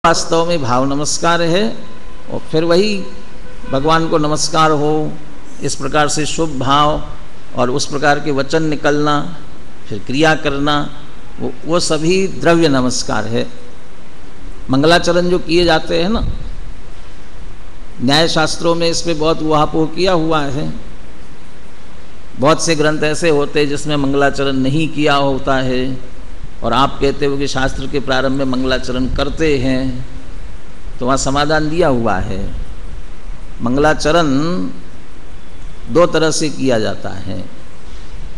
वास्तव में भाव नमस्कार है। और फिर वही भगवान को नमस्कार हो, इस प्रकार से शुभ भाव और उस प्रकार के वचन निकलना, फिर क्रिया करना, वो सभी द्रव्य नमस्कार है। मंगलाचरण जो किए जाते हैं ना, न्याय शास्त्रों में इस पे बहुत वहापोह किया हुआ है। बहुत से ग्रंथ ऐसे होते हैं जिसमें मंगलाचरण नहीं किया होता है, और आप कहते हो कि शास्त्र के प्रारंभ में मंगलाचरण करते हैं, तो वहाँ समाधान दिया हुआ है। मंगलाचरण दो तरह से किया जाता है,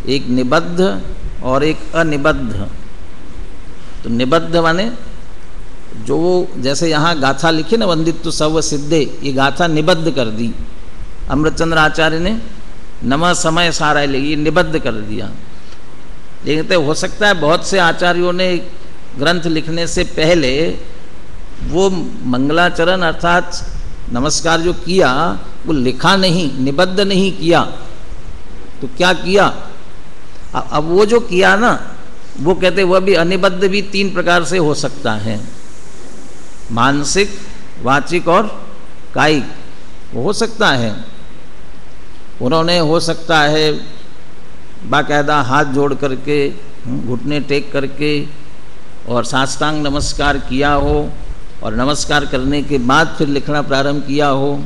एक निबद्ध और एक अनिबद्ध। तो निबद्ध माने जो जैसे यहाँ गाथा लिखी ना, वंदित्व सव सिद्धे, ये गाथा निबद्ध कर दी अमृतचंद्र आचार्य ने, नमः समय सारा ले, ये निबद्ध कर दिया। लेकिन तो हो सकता है बहुत से आचार्यों ने ग्रंथ लिखने से पहले वो मंगलाचरण अर्थात नमस्कार जो किया वो लिखा नहीं, निबद्ध नहीं किया। तो क्या किया? अब वो जो किया ना, वो कहते वह भी अनिबद्ध भी तीन प्रकार से हो सकता है, मानसिक, वाचिक और कायिक, वो हो सकता है। उन्होंने हो सकता है बाकायदा हाथ जोड़ करके, घुटने टेक करके और साष्टांग नमस्कार किया हो, और नमस्कार करने के बाद फिर लिखना प्रारंभ किया हो।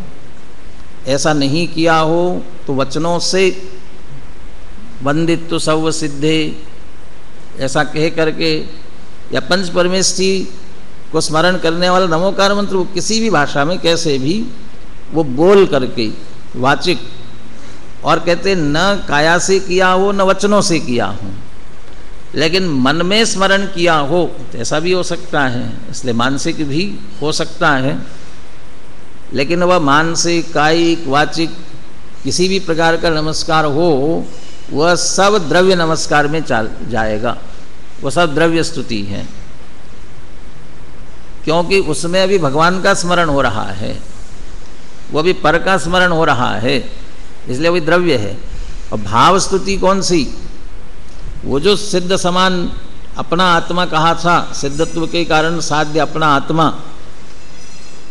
ऐसा नहीं किया हो तो वचनों से वंदित्व सव सिद्धे ऐसा कह करके, या पंच परमेष्ठी को स्मरण करने वाला नमोकार मंत्र वो किसी भी भाषा में कैसे भी वो बोल करके, वाचिक, और कहते न काया से किया हो न वचनों से किया हो, लेकिन मन में स्मरण किया हो तो ऐसा भी हो सकता है, इसलिए मानसिक भी हो सकता है। लेकिन वह मानसिक, कायिक, वाचिक किसी भी प्रकार का नमस्कार हो, वह सब द्रव्य नमस्कार में चल जाएगा, वह सब द्रव्य स्तुति है, क्योंकि उसमें अभी भगवान का स्मरण हो रहा है, वह भी पर का स्मरण हो रहा है, इसलिए वही द्रव्य है। और भाव स्तुति कौन सी? वो जो सिद्ध समान अपना आत्मा कहा था, सिद्धत्व के कारण साध्य अपना आत्मा,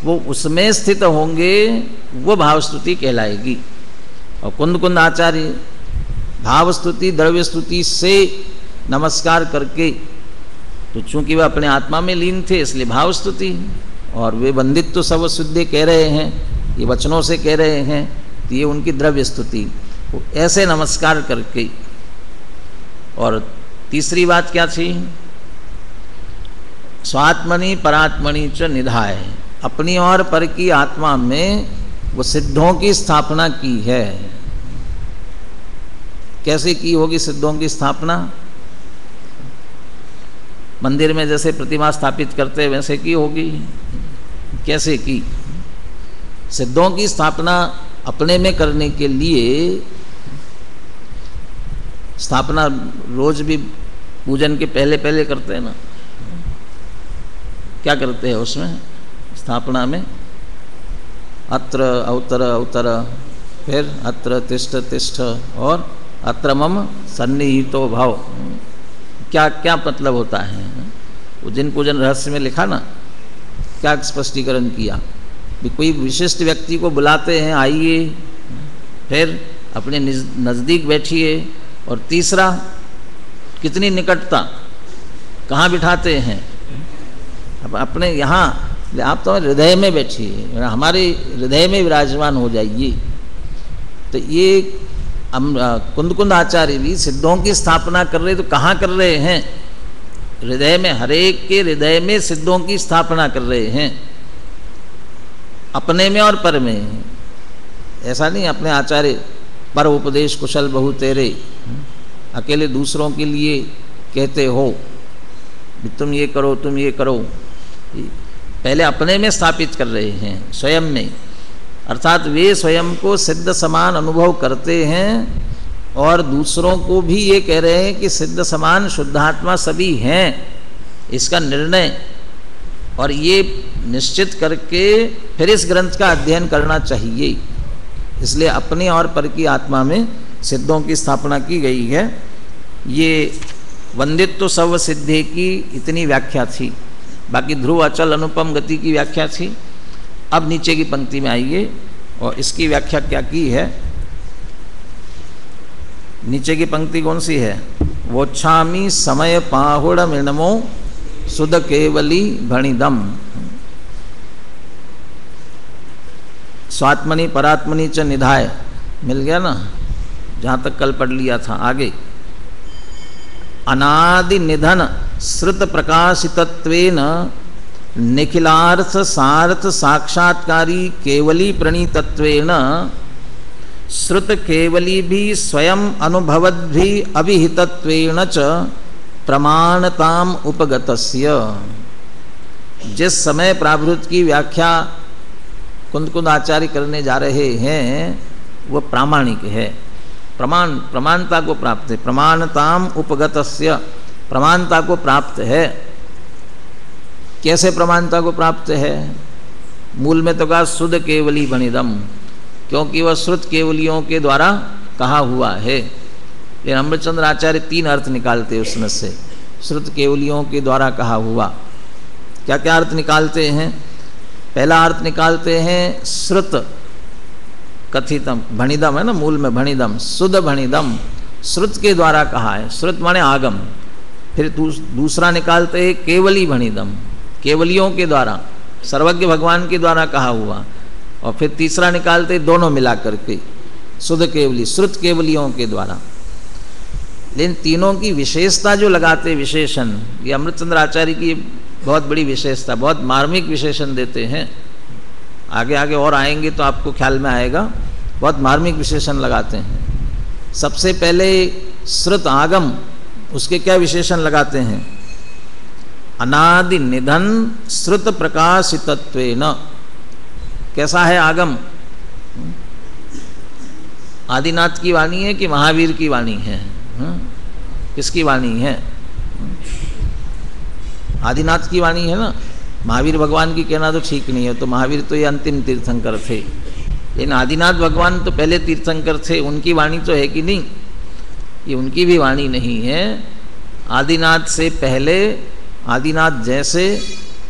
वो उसमें स्थित होंगे, वो भाव स्तुति कहलाएगी। और कुंद कुंद आचार्य भाव स्तुति द्रव्य स्तुति से नमस्कार करके, तो चूंकि वह अपने आत्मा में लीन थे इसलिए भाव स्तुति, और वे वंदित्व सव सिद्धे कह रहे हैं, ये वचनों से कह रहे हैं, तो ये उनकी द्रव्य स्तुति। वो ऐसे नमस्कार करके। और तीसरी बात क्या थी? स्वात्मनि परात्मनि च निधाय, अपनी और पर की आत्मा में वो सिद्धों की स्थापना की है। कैसे की होगी सिद्धों की स्थापना? मंदिर में जैसे प्रतिमा स्थापित करते वैसे की होगी? कैसे की? सिद्धों की स्थापना अपने में करने के लिए, स्थापना रोज भी पूजन के पहले पहले करते हैं ना, क्या करते हैं उसमें स्थापना में? अत्र अवतर अवतर, फिर अत्र तिष्ठ तिष्ठ, और अत्र मम सन्निहितो भाव। क्या क्या मतलब होता है? वो जिन पूजन रहस्य में लिखा ना, क्या स्पष्टीकरण किया? कोई विशिष्ट व्यक्ति को बुलाते हैं, आइए, फिर अपने नज़दीक बैठिए, और तीसरा कितनी निकटता, कहाँ बिठाते हैं? अब अपने यहाँ, आप तो हृदय में बैठिए, हमारे हृदय में विराजमान हो जाइए। तो ये कुंद कुंद आचार्य भी सिद्धों की स्थापना कर रहे, तो कहाँ कर रहे हैं? हृदय में, हरेक के हृदय में सिद्धों की स्थापना कर रहे हैं, अपने में और पर में। ऐसा नहीं अपने आचार्य पर उपदेश कुशल बहु तेरे, अकेले दूसरों के लिए कहते हो तुम ये करो तुम ये करो, पहले अपने में स्थापित कर रहे हैं, स्वयं में। अर्थात वे स्वयं को सिद्ध समान अनुभव करते हैं, और दूसरों को भी ये कह रहे हैं कि सिद्ध समान शुद्धात्मा सभी हैं, इसका निर्णय और ये निश्चित करके फिर इस ग्रंथ का अध्ययन करना चाहिए। इसलिए अपनी और पर की आत्मा में सिद्धों की स्थापना की गई है। ये वंदित्व सव सिद्धे की इतनी व्याख्या थी। बाकी ध्रुव अचल अनुपम गति की व्याख्या थी। अब नीचे की पंक्ति में आइए और इसकी व्याख्या क्या की है। नीचे की पंक्ति कौन सी है? वोच्छामी समय पाहुड़ मृणमो सुध केवली भणिदम स्वात्मनि परात्मनि च निधाय। मिल गया ना, जहाँ तक कल पढ़ लिया था। आगे अनादि निधन श्रुत प्रकाशितत्वेन निखिलार्थ सार्थ साक्षात्कारी केवली प्रणीतत्वेन श्रुत केवली भी स्वयं अनुभवद भी अभिहितत्वेन च प्रमाणताम उपगतस्य। जिस समय प्रावृत्त की व्याख्या कुंद आचार्य करने जा रहे हैं वह प्रामाणिक है, प्रमाणता को प्राप्त है। प्रमाणताम उपगतस्य, प्रमाणता को प्राप्त है। कैसे प्रमाणता को प्राप्त है? मूल में तो कहा शुद्ध केवली भणिदम, क्योंकि वह श्रुत केवलियों के द्वारा कहा हुआ है। लेकिन अमृतचंद्र आचार्य 3 अर्थ निकालते उसमें से। श्रुत केवलियों के द्वारा कहा हुआ क्या क्या अर्थ निकालते हैं? पहला अर्थ निकालते हैं श्रुत कथितम, भणिदम है ना, मूल में भणिदम, शुद्ध भणिदम, श्रुत के द्वारा कहा है। श्रुत माने आगम। फिर दूसरा निकालते हैं केवली भणिदम, केवलियों के द्वारा, सर्वज्ञ भगवान के द्वारा कहा हुआ। और फिर तीसरा निकालते दोनों मिला करके शुद्ध केवली, श्रुत केवलियों के द्वारा। लेकिन तीनों की विशेषता जो लगाते विशेषण, ये अमृतचंद्र आचार्य की बहुत बड़ी विशेषता, बहुत मार्मिक विशेषण देते हैं। आगे आगे और आएंगे तो आपको ख्याल में आएगा। बहुत मार्मिक विशेषण लगाते हैं। सबसे पहले श्रुत आगम, उसके क्या विशेषण लगाते हैं? अनादि निधन श्रुत प्रकाशितत्वेन। कैसा है आगम? आदिनाथ की वाणी है कि महावीर की वाणी है? किसकी वाणी है? आदिनाथ की वाणी है ना। महावीर भगवान की कहना तो ठीक नहीं है, तो महावीर तो ये अंतिम तीर्थंकर थे। लेकिन आदिनाथ भगवान तो पहले तीर्थंकर थे, उनकी वाणी तो है कि नहीं? ये उनकी भी वाणी नहीं है। आदिनाथ से पहले, आदिनाथ जैसे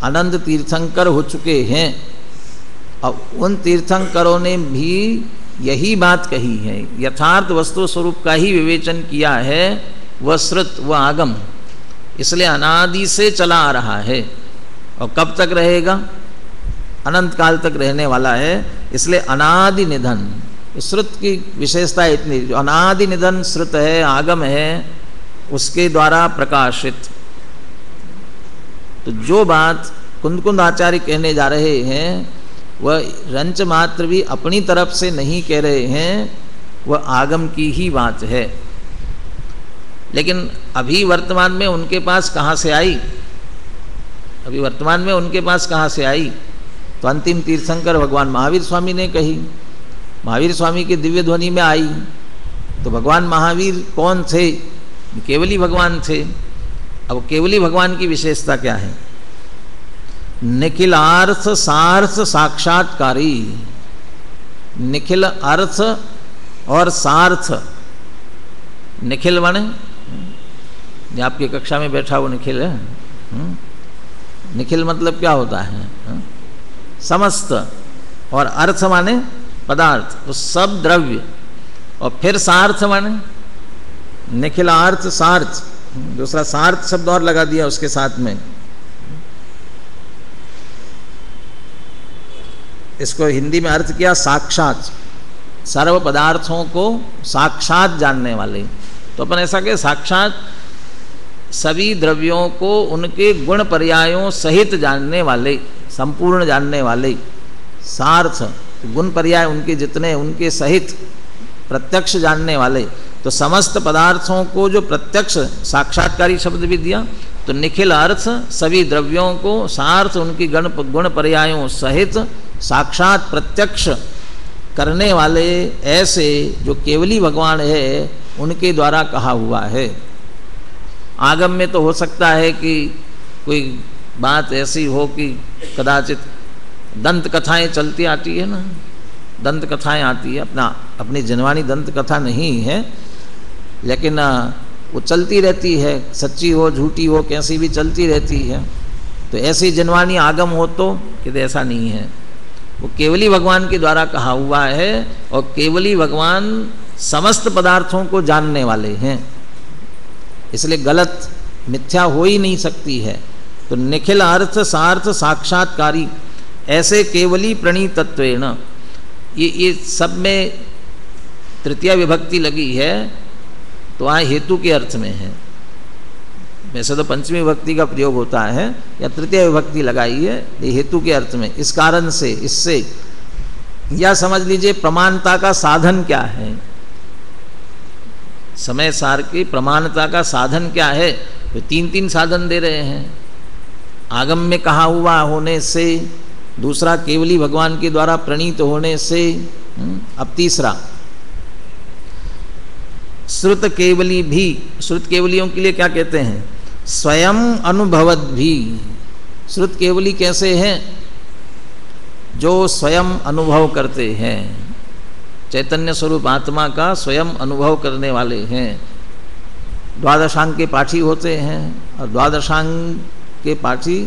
अनंत तीर्थंकर हो चुके हैं, और उन तीर्थंकरों ने भी यही बात कही है, यथार्थ वस्तु स्वरूप का ही विवेचन किया है। वह श्रुत, वह आगम, इसलिए अनादि से चला आ रहा है और कब तक रहेगा? अनंत काल तक रहने वाला है। इसलिए अनादि निधन, श्रुत की विशेषता इतनी, जो अनादि निधन श्रुत है, आगम है, उसके द्वारा प्रकाशित। तो जो बात कुंद आचार्य कहने जा रहे हैं वह रंच मात्र भी अपनी तरफ से नहीं कह रहे हैं, वह आगम की ही बात है। लेकिन अभी वर्तमान में उनके पास कहाँ से आई? अभी वर्तमान में उनके पास कहाँ से आई? तो अंतिम तीर्थंकर भगवान महावीर स्वामी ने कही, महावीर स्वामी की दिव्य ध्वनि में आई। तो भगवान महावीर कौन थे? केवली भगवान थे। अब केवली भगवान की विशेषता क्या है? निखिल अर्थ सार्थ साक्षात्कारी। निखिल अर्थ और सार्थ। निखिल माने आपकी कक्षा में बैठा वो निखिल है। निखिल मतलब क्या होता है? समस्त। और अर्थ माने पदार्थ, तो सब द्रव्य। और फिर सार्थ माने निखिल अर्थ सार्थ, दूसरा सार्थ शब्द और लगा दिया उसके साथ में। इसको हिंदी में अर्थ किया साक्षात, सर्व पदार्थों को साक्षात जानने वाले। तो अपन ऐसा कहें, साक्षात सभी द्रव्यों को उनके गुण पर्यायों सहित जानने वाले, संपूर्ण जानने वाले। सार्थ, गुण पर्याय उनके जितने, उनके सहित प्रत्यक्ष जानने वाले। तो समस्त पदार्थों को जो प्रत्यक्ष, साक्षात्कारी शब्द भी दिया। तो निखिल अर्थ सभी द्रव्यों को, सार्थ उनकी गुण पर्यायों सहित साक्षात प्रत्यक्ष करने वाले, ऐसे जो केवली भगवान है उनके द्वारा कहा हुआ है। आगम में तो हो सकता है कि कोई बात ऐसी हो कि कदाचित दंत कथाएं चलती आती है ना, दंत कथाएं आती है, अपनी जनवानी दंत कथा नहीं है, लेकिन वो चलती रहती है, सच्ची हो झूठी हो कैसी भी चलती रहती है। तो ऐसे जन्वानी आगम हो तो कहते ऐसा नहीं है, वो केवली भगवान के द्वारा कहा हुआ है और केवली भगवान समस्त पदार्थों को जानने वाले हैं, इसलिए गलत मिथ्या हो ही नहीं सकती है। तो निखिल अर्थ सार्थ साक्षात्कारी ऐसे केवली प्रणीतत्वेन, ये सब में तृतीया विभक्ति लगी है तो वहाँ हेतु के अर्थ में है। वैसे तो पंचमी विभक्ति का प्रयोग होता है या तृतीय विभक्ति लगाई है, ये हेतु के अर्थ में। इस कारण से, इससे या समझ लीजिए प्रमाणता का साधन क्या है, समय सार की प्रमाणता का साधन क्या है, तो तीन तीन साधन दे रहे हैं। आगम में कहा हुआ होने से, दूसरा केवली भगवान के द्वारा प्रणीत होने से, अब तीसरा श्रुत केवली भी। श्रुत केवलियों के लिए क्या कहते हैं? स्वयं अनुभवत भी। श्रुत केवली कैसे हैं? जो स्वयं अनुभव करते हैं, चैतन्य स्वरूप आत्मा का स्वयं अनुभव करने वाले हैं। द्वादशांग के पाठी होते हैं और द्वादशांग के पाठी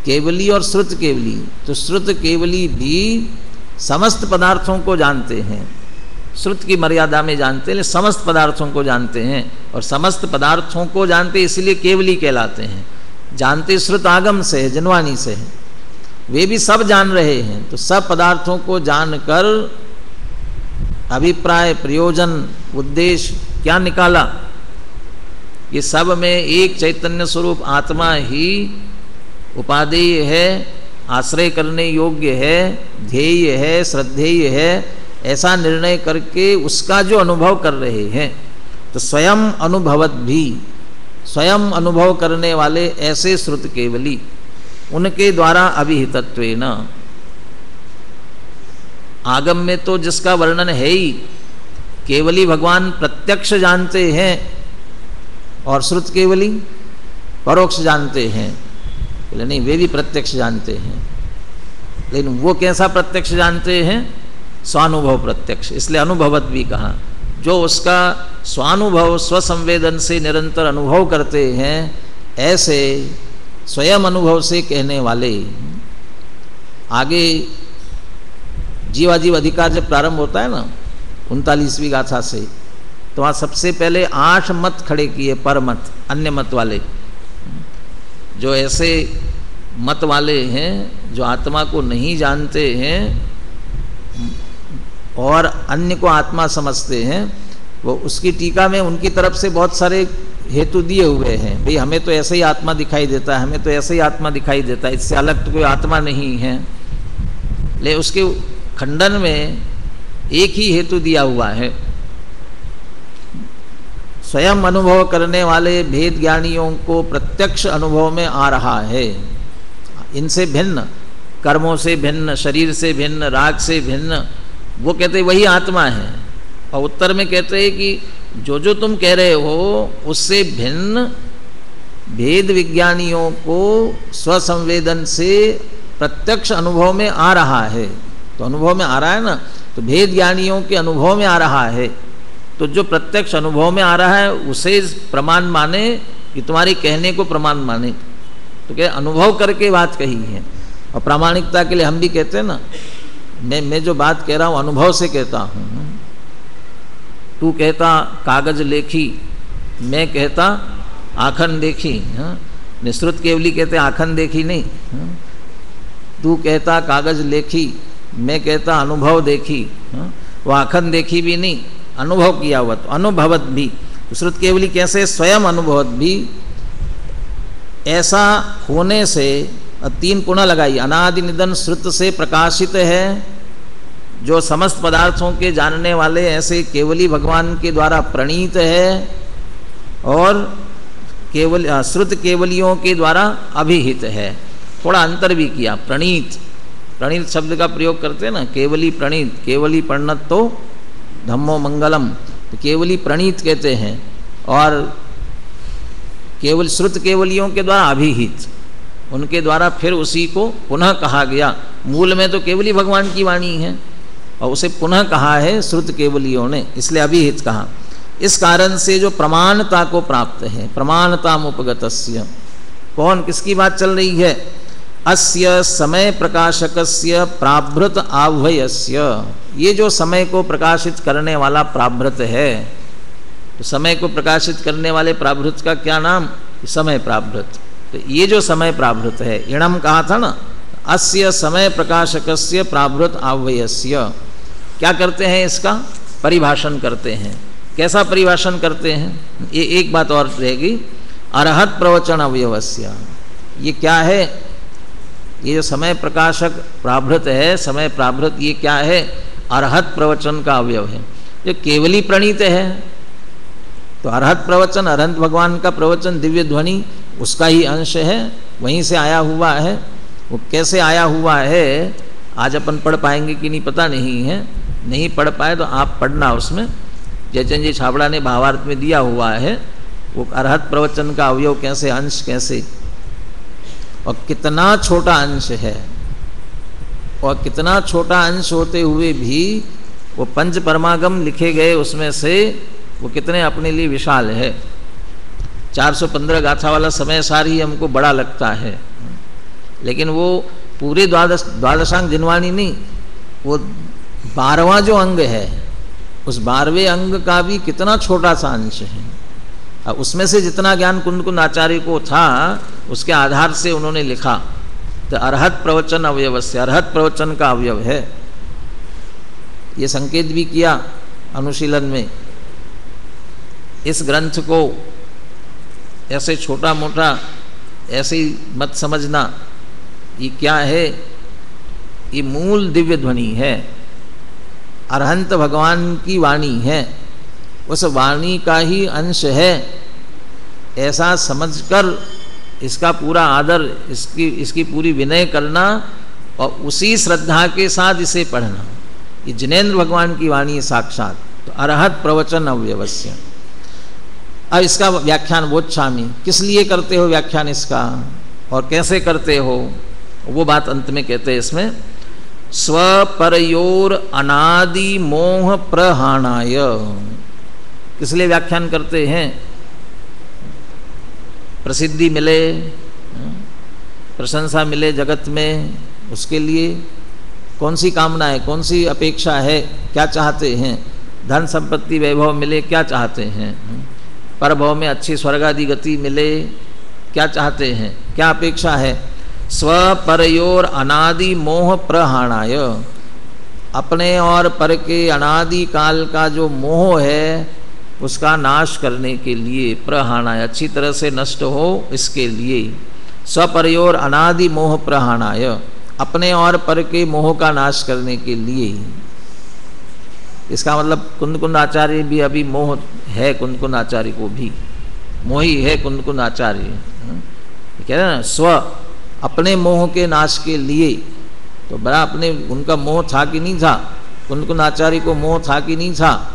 केवली और श्रुत केवली। तो श्रुत केवली भी समस्त पदार्थों को जानते हैं, श्रुत की मर्यादा में जानते हैं, समस्त पदार्थों को जानते हैं। और समस्त पदार्थों को जानते इसलिए केवली कहलाते हैं। जानते श्रुत आगम से है, जन्वानी से है, वे भी सब जान रहे हैं। तो सब पदार्थों को जानकर अभिप्राय, प्रयोजन, उद्देश्य क्या निकाला? ये सब में एक चैतन्य स्वरूप आत्मा ही उपादेय है, आश्रय करने योग्य है, ध्येय है, श्रद्धेय है, ऐसा निर्णय करके उसका जो अनुभव कर रहे हैं। तो स्वयं अनुभवत भी, स्वयं अनुभव करने वाले ऐसे श्रुत केवली, उनके द्वारा अभिहितत्वेन। आगम में तो जिसका वर्णन है ही, केवली भगवान प्रत्यक्ष जानते हैं और श्रुत केवली परोक्ष जानते हैं। नहीं, वे भी प्रत्यक्ष जानते हैं, लेकिन वो कैसा प्रत्यक्ष जानते हैं? स्वानुभव प्रत्यक्ष, इसलिए अनुभवत भी कहा। जो उसका स्वानुभव, स्वसंवेदन से निरंतर अनुभव करते हैं, ऐसे स्वयं अनुभव से कहने वाले। आगे जीवाजीव अधिकार जब प्रारंभ होता है ना 39वीं गाथा से, तो वहाँ सबसे पहले 8 मत खड़े किए, पर मत, अन्य मत वाले। जो ऐसे मत वाले हैं जो आत्मा को नहीं जानते हैं और अन्य को आत्मा समझते हैं, वो उसकी टीका में उनकी तरफ से बहुत सारे हेतु दिए हुए हैं। भाई हमें तो ऐसे ही आत्मा दिखाई देता है, हमें तो ऐसे ही आत्मा दिखाई देता है, इससे अलग तो कोई आत्मा नहीं है। ले उसके खंडन में एक ही हेतु दिया हुआ है, स्वयं अनुभव करने वाले भेद ज्ञानियों को प्रत्यक्ष अनुभव में आ रहा है। इनसे भिन्न, कर्मों से भिन्न, शरीर से भिन्न, राग से भिन्न, वो कहते वही आत्मा है। और उत्तर में कहते हैं कि जो जो तुम कह रहे हो उससे भिन्न भेद विज्ञानियों को स्वसंवेदन से प्रत्यक्ष अनुभव में आ रहा है। तो अनुभव में आ रहा है ना, तो भेद ज्ञानियों के अनुभव में आ रहा है। तो जो प्रत्यक्ष अनुभव में आ रहा है उसे प्रमाण माने कि तुम्हारे कहने को प्रमाण माने। तो क्या अनुभव करके बात कही है। और प्रामाणिकता के लिए हम भी कहते हैं ना, मैं जो बात कह रहा हूँ अनुभव से कहता हूँ। तू कहता कागज लेखी, मैं कहता आखन देखी। हाँ, निश्रुत केवली कहते आखन देखी नहीं। हाँ? तू कहता कागज लेखी, मैं कहता अनुभव देखी। हाँ? वो आखन देखी भी नहीं, अनुभव किया हुआ। तो अनुभवत भी, श्रुत केवली कैसे? स्वयं अनुभवत भी। ऐसा होने से 3 पुनः लगाई, अनादि निधन श्रुत से प्रकाशित है। जो समस्त पदार्थों के जानने वाले ऐसे केवली भगवान के द्वारा प्रणीत है और केवल श्रुत केवलियों के द्वारा अभिहित है। थोड़ा अंतर भी किया, प्रणीत, प्रणीत शब्द का प्रयोग करते हैं ना, केवली प्रणीत, केवली प्रणत तो धम्मो मंगलम, तो केवली प्रणीत कहते हैं। और केवल श्रुत केवलियों के द्वारा अभिहित, उनके द्वारा फिर उसी को पुनः कहा गया। मूल में तो केवली भगवान की वाणी है और उसे पुनः कहा है श्रुत केवलियों ने, इसलिए अभिहित कहा। इस कारण से जो प्रमाणता को प्राप्त है, प्रमाणता उपगतस्य, कौन किसकी बात चल रही है? अस्य समय प्रकाशकस्य प्राभृत आह्वयस्य, ये जो समय को प्रकाशित करने वाला प्राभृत है, तो समय को प्रकाशित करने वाले प्राभृत का क्या नाम? समय प्राभृत। तो ये जो समय प्राभृत है, इणम कहा था ना, अस्य समय प्रकाशकस्य प्राभृत आह्वयस्य, क्या करते हैं? इसका परिभाषण करते हैं। कैसा परिभाषण करते हैं? ये एक बात और रहेगी, अरहत प्रवचन अवयवस्य। ये क्या है? ये जो समय प्रकाशक प्राभृत है, समय प्राभृत, ये क्या है? अरहत प्रवचन का अवयव है, जो केवली प्रणीत है। तो अरहत प्रवचन, अरहंत भगवान का प्रवचन, दिव्य ध्वनि, उसका ही अंश है, वहीं से आया हुआ है। वो कैसे आया हुआ है आज अपन पढ़ पाएंगे कि नहीं पता नहीं है, नहीं पढ़ पाए तो आप पढ़ना, उसमें जयचंद जी छाबड़ा ने भावार्थ में दिया हुआ है वो अरहत प्रवचन का अवयव कैसे, अंश कैसे, और कितना छोटा अंश है, और कितना छोटा अंश होते हुए भी वो पंच परमागम लिखे गए उसमें से वो कितने अपने लिए विशाल है। 415 गाथा वाला समय सार ही हमको बड़ा लगता है, लेकिन वो पूरे द्वादशांग जिनवाणी नहीं, वो 12वां जो अंग है, उस 12वें अंग का भी कितना छोटा सा अंश है। और उसमें से जितना ज्ञान कुंद आचार्य को था, उसके आधार से उन्होंने लिखा। तो अरहत प्रवचन अवयवस्य, अरहत प्रवचन का अवयव है। ये संकेत भी किया अनुशीलन में। इस ग्रंथ को ऐसे छोटा मोटा ऐसे ही मत समझना, ये क्या है? ये मूल दिव्य ध्वनि है, अरहंत भगवान की वाणी है, उस वाणी का ही अंश है। ऐसा समझकर इसका पूरा आदर, इसकी पूरी विनय करना और उसी श्रद्धा के साथ इसे पढ़ना। ये जिनेन्द्र भगवान की वाणी है साक्षात। तो अरहत प्रवचन अव्यवस्य। अब इसका व्याख्यान वोच्छामि, किस लिए करते हो व्याख्यान इसका और कैसे करते हो, वो बात अंत में कहते हैं इसमें। स्वपरयोर अनादि मोह प्रहाणाय, किस लिए व्याख्यान करते हैं? प्रसिद्धि मिले, प्रशंसा मिले जगत में, उसके लिए कौन सी कामना है, कौन सी अपेक्षा है, क्या चाहते हैं? धन संपत्ति वैभव मिले, क्या चाहते हैं? परभव में अच्छी स्वर्गादि गति मिले, क्या चाहते हैं, क्या अपेक्षा है? स्वपरयोर अनादि मोह प्रहाणाय, अपने और पर के अनादि काल का जो मोह है उसका नाश करने के लिए, प्रहाणाय, अच्छी तरह से नष्ट हो इसके लिए। स्वपरयोर अनादि मोह प्रहाणाय, अपने और पर के मोह का नाश करने के लिए। इसका मतलब कुंद आचार्य भी अभी मोह है, कुंद आचार्य को भी मोही है कुंद आचार्य। कह रहे ना स्व, अपने मोह के नाश के लिए। तो बड़ा अपने उनका मोह था कि नहीं था? कुंद आचार्य को मोह था कि नहीं था?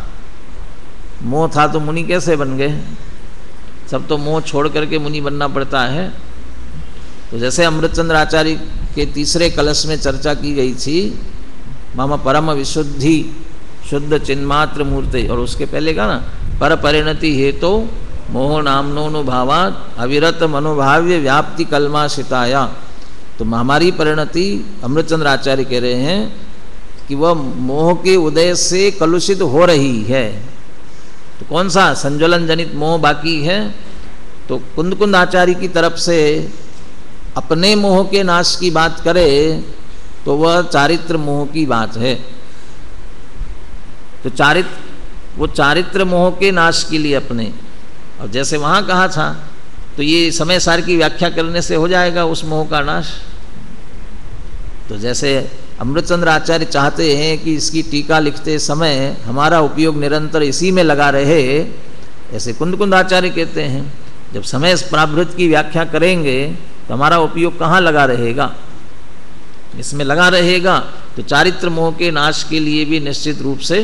मोह था तो मुनि कैसे बन गए? सब तो मोह छोड़ करके मुनि बनना पड़ता है। तो जैसे अमृतचंद्र आचार्य के तीसरे कलश में चर्चा की गई थी, मम परम विशुद्धि शुद्ध चिन्मात्र मूर्ति, और उसके पहले का ना पर परिणति हेतु मोह नामनोनुभावात अविरत मनोभाव्य व्याप्ति कलमाशिताया। तो हमारी परिणति, अमृतचंद्र आचार्य कह रहे हैं कि वह मोह के उदय से कलुषित हो रही है। तो कौन सा संज्वलन जनित मोह बाकी है? तो कुंद आचार्य की तरफ से अपने मोह के नाश की बात करे तो वह चारित्र मोह की बात है। तो वो चारित्र मोह के नाश के लिए अपने, और जैसे वहाँ कहा था, तो ये समय सार की व्याख्या करने से हो जाएगा उस मोह का नाश। तो जैसे अमृतचंद्र आचार्य चाहते हैं कि इसकी टीका लिखते समय हमारा उपयोग निरंतर इसी में लगा रहे, ऐसे कुंद आचार्य कहते हैं जब समय प्राभृत की व्याख्या करेंगे तो हमारा उपयोग कहाँ लगा रहेगा? इसमें लगा रहेगा। तो चारित्र मोह के नाश के लिए भी निश्चित रूप से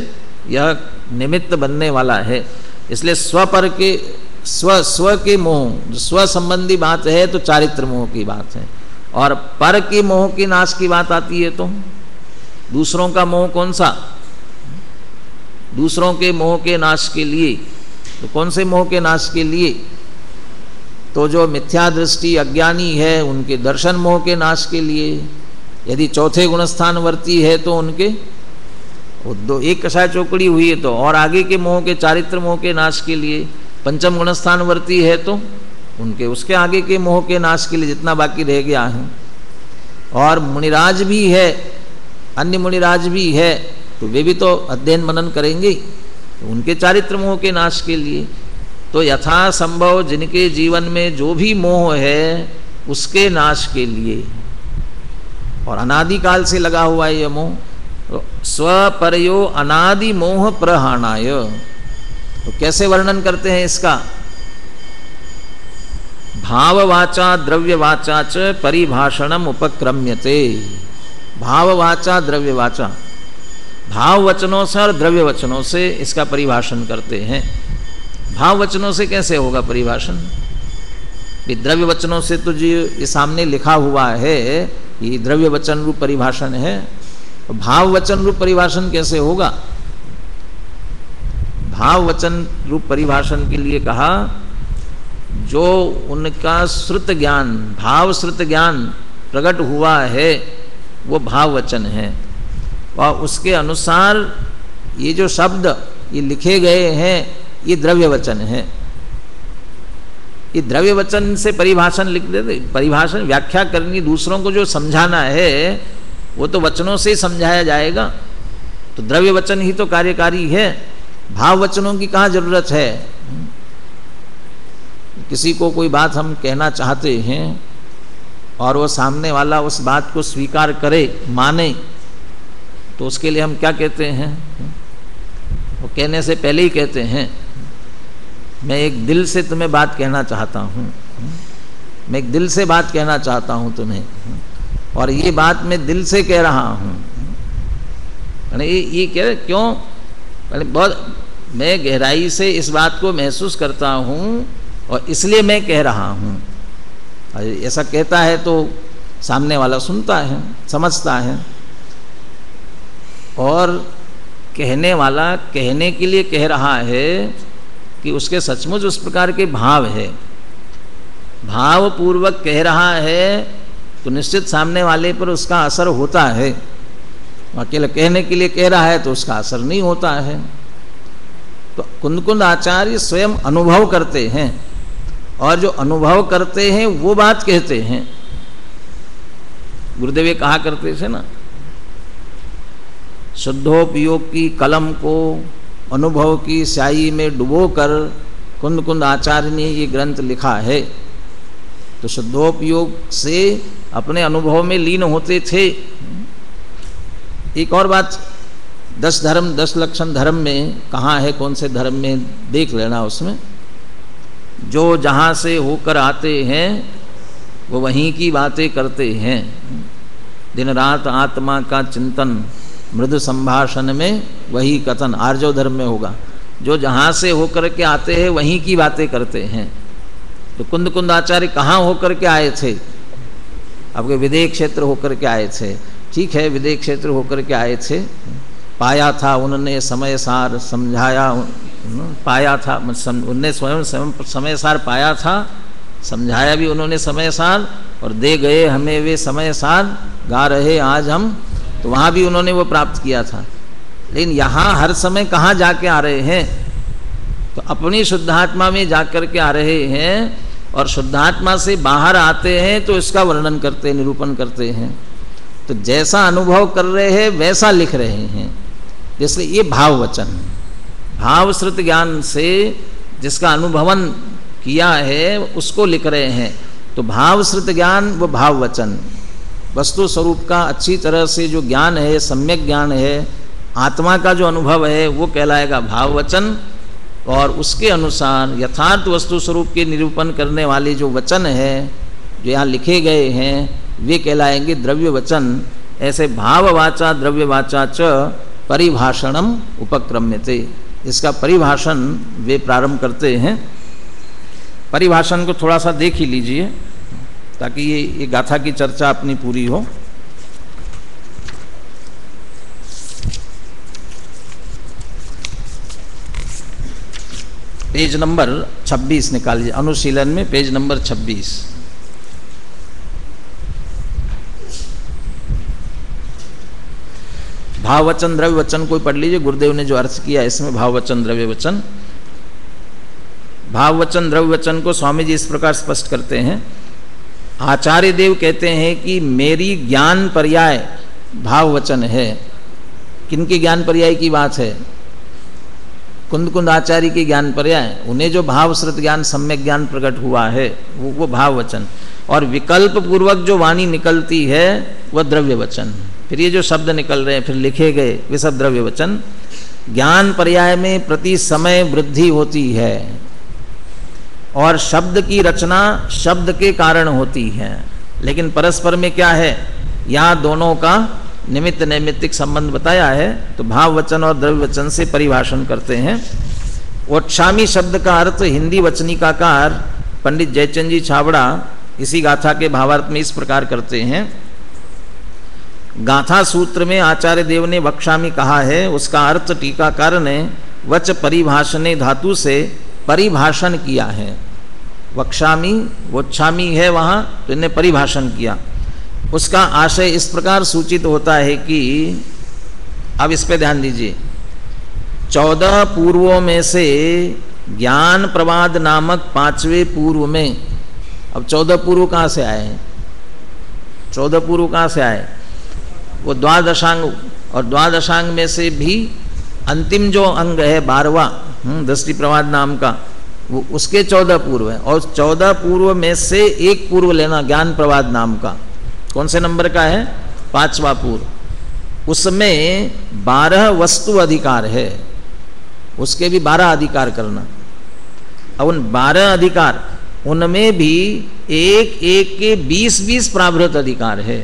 यह निमित्त बनने वाला है। इसलिए स्वपर के स्व के मोह, जो स्व संबंधी बात है तो चारित्र मोह की बात है, और पर के मोह के नाश की बात आती है तो दूसरों का मोह कौन सा? दूसरों के मोह के नाश के लिए। तो कौन से मोह के नाश के लिए? तो जो मिथ्या दृष्टि अज्ञानी है उनके दर्शन मोह के नाश के लिए, यदि चौथे गुणस्थानवर्ती है तो उनके दो एक कषाय चौकड़ी हुई है तो और आगे के मोह के चारित्र मोह के नाश के लिए, पंचम गुणस्थानवर्ती है तो उनके उसके आगे के मोह के नाश के लिए जितना बाकी रह गया है। और मुनिराज भी है, अन्य मुनिराज भी है तो वे भी तो अध्ययन मनन करेंगे तो उनके चारित्र मोह के नाश के लिए। तो यथा संभव जिनके जीवन में जो भी मोह है उसके नाश के लिए, और अनादिकाल से लगा हुआ है यह मोह, तो स्वपरयो अनादि मोह प्रहाणाय। तो कैसे वर्णन करते हैं इसका? भाववाचा द्रव्यवाचा च परिभाषणम उपक्रम्यते। भाववाचा द्रव्यवाचा, भाव वचनों से और द्रव्य वचनों से इसका परिभाषण करते हैं। भाव वचनों से कैसे होगा परिभाषण? द्रव्य वचनों से तो जो ये सामने लिखा हुआ है ये द्रव्य वचन रूप परिभाषण है, तो भाव वचन रूप परिभाषण कैसे होगा? भाव वचन रूप परिभाषण के लिए कहा जो उनका श्रुत ज्ञान, भाव श्रुत ज्ञान प्रकट हुआ है वो भाव वचन है, और उसके अनुसार ये जो शब्द ये लिखे गए हैं ये द्रव्य वचन है। ये द्रव्य वचन से परिभाषण लिख देते, परिभाषण व्याख्या करनी, दूसरों को जो समझाना है वो तो वचनों से ही समझाया जाएगा, तो द्रव्य वचन ही तो कार्यकारी है, भाव वचनों की कहाँ जरूरत है? किसी को कोई बात हम कहना चाहते हैं और वो सामने वाला उस बात को स्वीकार करे, माने, तो उसके लिए हम क्या कहते हैं? वो कहने से पहले ही कहते हैं मैं एक दिल से तुम्हें बात कहना चाहता हूँ, मैं एक दिल से बात कहना चाहता हूँ तुम्हें, और ये बात मैं दिल से कह रहा हूँ। ये कह क्यों? बहुत मैं गहराई से इस बात को महसूस करता हूँ और इसलिए मैं कह रहा हूँ। ऐसा कहता है तो सामने वाला सुनता है, समझता है, और कहने वाला कहने के लिए कह रहा है कि उसके सचमुच उस प्रकार के भाव है, भाव पूर्वक कह रहा है तो निश्चित सामने वाले पर उसका असर होता है। अकेला कहने के लिए कह रहा है तो उसका असर नहीं होता है। तो कुंद आचार्य स्वयं अनुभव करते हैं, और जो अनुभव करते हैं वो बात कहते हैं। गुरुदेव ये कहा करते थे ना, शुद्धोपयोग की कलम को अनुभव की स्याही में डुबोकर कुंद आचार्य ने ये ग्रंथ लिखा है। तो शुद्धोपयोग से अपने अनुभव में लीन होते थे। एक और बात, 10 धर्म 10 लक्षण धर्म में कहाँ है, कौन से धर्म में देख लेना, उसमें जो जहाँ से होकर आते हैं वो वहीं की बातें करते हैं। दिन रात आत्मा का चिंतन, मृदु संभाषण में वही कथन, आर्जव धर्म में होगा। जो जहाँ से होकर के आते हैं वहीं की बातें करते हैं। तो कुंद आचार्य कहाँ होकर के आए थे? आपके विदेह क्षेत्र होकर के आए थे। ठीक है, विदेह क्षेत्र होकर के आए थे, पाया था उन्होंने समय सार, समझाया, पाया था उनने स्वयं समय सार पाया था, समझाया भी उन्होंने समय सार, और दे गए हमें वे समय सार, गा रहे आज हम। तो वहाँ भी उन्होंने वो प्राप्त किया था। लेकिन यहाँ हर समय कहाँ जाके आ रहे हैं? तो अपनी शुद्धात्मा में जाकर के आ रहे हैं, और शुद्धात्मा से बाहर आते हैं तो इसका वर्णन करते, निरूपण करते हैं। तो जैसा अनुभव कर रहे हैं वैसा लिख रहे हैं। इसलिए ये भाव वचन, भाव श्रुत ज्ञान से जिसका अनुभवन किया है उसको लिख रहे हैं। तो भाव श्रुत ज्ञान वो भाव वचन, वस्तु स्वरूप का अच्छी तरह से जो ज्ञान है, सम्यक ज्ञान है, आत्मा का जो अनुभव है वो कहलाएगा भाव वचन, और उसके अनुसार यथार्थ वस्तु स्वरूप के निरूपण करने वाले जो वचन है जो यहाँ लिखे गए हैं वे कहलाएंगे द्रव्य वचन। ऐसे भाव वाचा द्रव्य वाचा च परिभाषणम उपक्रम्यते, इसका परिभाषण वे प्रारंभ करते हैं। परिभाषण को थोड़ा सा देख ही लीजिए ताकि ये गाथा की चर्चा अपनी पूरी हो। पेज नंबर 26 निकालिए, अनुशीलन में पेज नंबर 26। भाववचन द्रव्य वचन कोई पढ़ लीजिए, गुरुदेव ने जो अर्थ किया इसमें भाववचन द्रव्य वचन। भाववचन द्रव्य वचन को स्वामी जी इस प्रकार स्पष्ट करते हैं। आचार्य देव कहते हैं कि मेरी ज्ञान पर्याय भाववचन है। किनके ज्ञान पर्याय की बात है? कुंद कुंद आचार्य के ज्ञान पर्याय, उन्हें जो भावश्रुत ज्ञान सम्यक ज्ञान प्रकट हुआ है वो भाववचन, और विकल्प पूर्वक जो वाणी निकलती है वह द्रव्य वचन। फिर ये जो शब्द निकल रहे हैं फिर लिखे गए वे सब द्रव्य वचन। ज्ञान पर्याय में प्रति समय वृद्धि होती है और शब्द की रचना शब्द के कारण होती है, लेकिन परस्पर में क्या है? यहाँ दोनों का निमित्त नैमित्तिक संबंध बताया है। तो भाव वचन और द्रव्य वचन से परिभाषण करते हैं। ओच्छामी शब्द का अर्थ हिंदी वचनिकाकार पंडित जयचंद जी छाबड़ा इसी गाथा के भावार्थ में इस प्रकार करते हैं। गाथा सूत्र में आचार्य देव ने वक्षामी कहा है, उसका अर्थ टीकाकार ने वच परिभाषणे धातु से परिभाषण किया है। वक्षामी वोच्छामी है वहाँ, तो इन्हें परिभाषण किया। उसका आशय इस प्रकार सूचित होता है कि, अब इस पे ध्यान दीजिए, 14 पूर्वों में से ज्ञान प्रवाद नामक 5वें पूर्व में, अब 14 पूर्व कहाँ से आए हैं? 14 पूर्व कहाँ से आए? वो द्वादशांग, और द्वादशांग में से भी अंतिम जो अंग है 12वां दृष्टि प्रवाद नाम का, वो उसके 14 पूर्व है। और 14 पूर्व में से एक पूर्व लेना ज्ञान प्रवाद नाम का, कौन से नंबर का है? 5वां पूर्व। उसमें 12 वस्तु अधिकार है, उसके भी 12 अधिकार करना। अब उन 12 अधिकार, उनमें भी एक एक के 20-20 प्राभृत अधिकार है।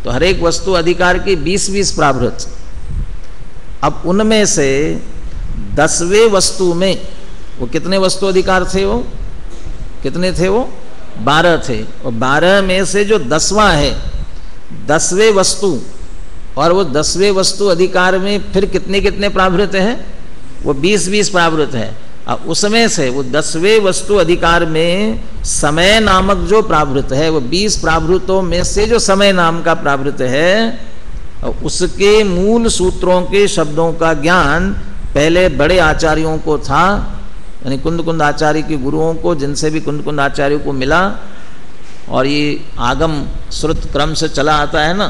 तो हर एक वस्तु अधिकार के 20-20 प्राभृत। अब उनमें से 10वें वस्तु में वो कितने वस्तु अधिकार थे? वो कितने थे? वो 12 थे। और 12 में से जो 10वां है, 10वें वस्तु, और वो 10वें वस्तु अधिकार में फिर कितने कितने प्राभृत हैं? वो 20-20 प्राभृत है। अब उसमें से वो 10वें वस्तु अधिकार में समय नामक जो प्राभृत है, वो 20 प्राभृतों में से जो समय नाम का प्राभृत है, उसके मूल सूत्रों के शब्दों का ज्ञान पहले बड़े आचार्यों को था, यानी कुंद कुंद आचार्य के गुरुओं को, जिनसे भी कुंद कुंद आचार्यों को मिला। और ये आगम श्रुत क्रम से चला आता है ना,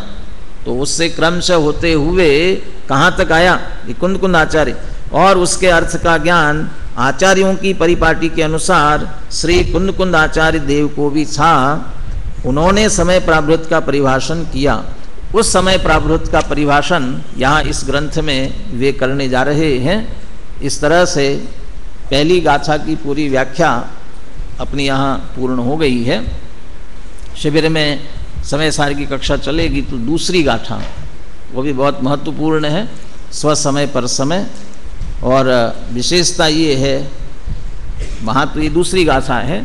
तो उससे क्रम से होते हुए कहाँ तक आया? ये कुंद कुंद आचार्य। और उसके अर्थ का ज्ञान आचार्यों की परिपाटी के अनुसार श्री कुंद कुंद आचार्य देव को भी था। उन्होंने समय प्राभृत का परिभाषण किया। उस समय प्राभृत का परिभाषण यहाँ इस ग्रंथ में वे करने जा रहे हैं। इस तरह से पहली गाथा की पूरी व्याख्या अपनी यहाँ पूर्ण हो गई है। शिविर में समय सार की कक्षा चलेगी तो दूसरी गाथा, वो भी बहुत महत्वपूर्ण है, स्वसमय पर समय। और विशेषता ये है, वहाँ तो ये दूसरी गाथा है,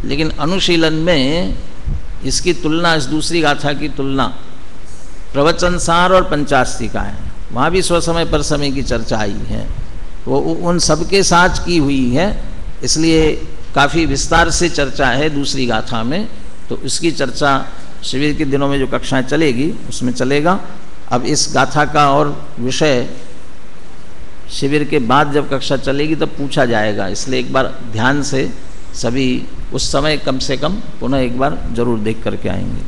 लेकिन अनुशीलन में इसकी तुलना, इस दूसरी गाथा की तुलना प्रवचन सार और पंचास्तिका है, वहाँ भी स्वसमय पर समय की चर्चा आई है। वो उन सबके साथ की हुई है, इसलिए काफ़ी विस्तार से चर्चा है दूसरी गाथा में। तो इसकी चर्चा शिविर के दिनों में जो कक्षाएं चलेगी उसमें चलेगा। अब इस गाथा का और विषय शिविर के बाद जब कक्षा चलेगी तब पूछा जाएगा, इसलिए एक बार ध्यान से सभी उस समय कम से कम पुनः एक बार जरूर देख करके आएंगे।